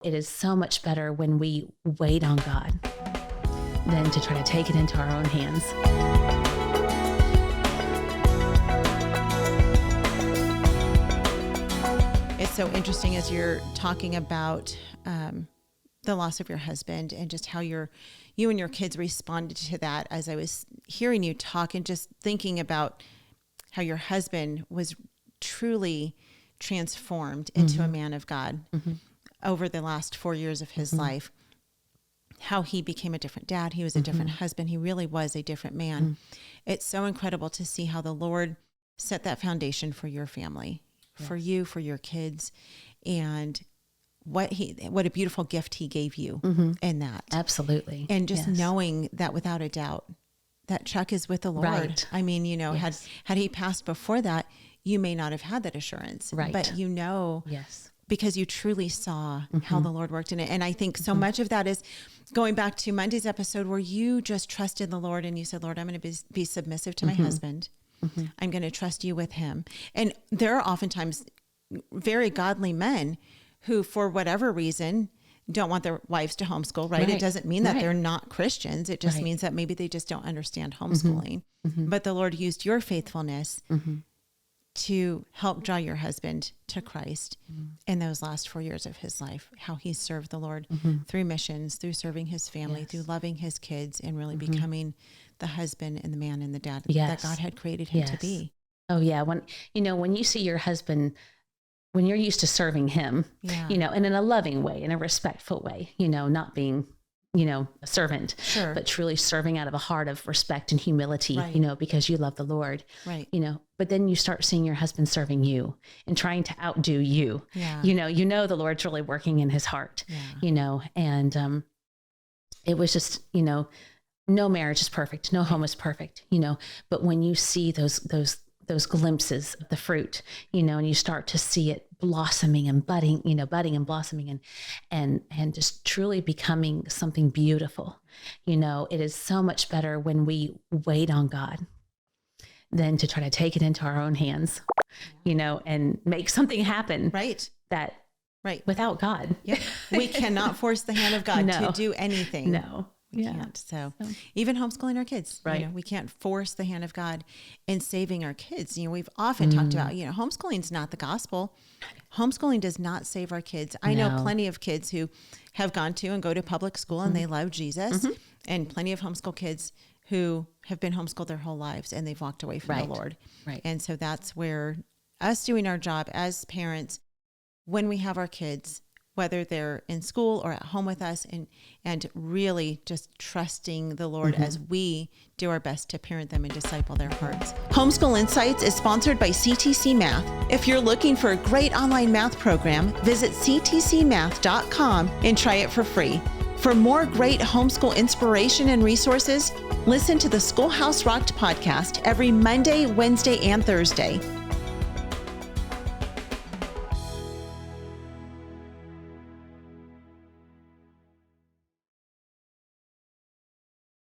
It is so much better when we wait on God than to try to take it into our own hands. It's so interesting as you're talking about the loss of your husband and just how you and your kids responded to that. As I was hearing you talk and just thinking about how your husband was truly transformed into a man of God over the last 4 years of his life, how he became a different dad. He was a different husband. He really was a different man. It's so incredible to see how the Lord set that foundation for your family, for you, for your kids, and what a beautiful gift he gave you in that. Absolutely. And just knowing that without a doubt that Chuck is with the Lord. Right. I mean, had he passed before that, you may not have had that assurance, right? But because you truly saw how the Lord worked in it. And I think so much of that is going back to Monday's episode where you just trusted the Lord and you said, Lord, I'm going to be submissive to my husband. I'm going to trust you with him. And there are oftentimes very godly men who, for whatever reason, don't want their wives to homeschool, right? It doesn't mean that they're not Christians. It just means that maybe they just don't understand homeschooling. But the Lord used your faithfulness to help draw your husband to Christ in those last 4 years of his life, how he served the Lord through missions, through serving his family, through loving his kids, and really becoming the husband and the man and the dad that God had created him to be. Oh yeah. When you see your husband, when you're used to serving him, and in a loving way, in a respectful way, not being, a servant, but truly serving out of a heart of respect and humility, because you love the Lord, but then you start seeing your husband serving you and trying to outdo you, the Lord's really working in his heart, and it was just, no marriage is perfect. No home is perfect, but when you see those glimpses of the fruit, and you start to see it blossoming and budding and blossoming and just truly becoming something beautiful. It is so much better when we wait on God than to try to take it into our own hands, and make something happen. Right. Without God. Yeah. We cannot force the hand of God to do anything. No. We can't. So even homeschooling our kids, we can't force the hand of God in saving our kids. We've often talked about, homeschooling is not the gospel. Homeschooling does not save our kids. I know plenty of kids who have gone to and go to public school and they love Jesus, and plenty of homeschool kids who have been homeschooled their whole lives and they've walked away from the Lord. Right. And so that's where us doing our job as parents, when we have our kids, whether they're in school or at home with us, and really just trusting the Lord as we do our best to parent them and disciple their hearts. Homeschool Insights is sponsored by CTC Math. If you're looking for a great online math program, visit ctcmath.com and try it for free. For more great homeschool inspiration and resources, listen to the Schoolhouse Rocked podcast every Monday, Wednesday, and Thursday.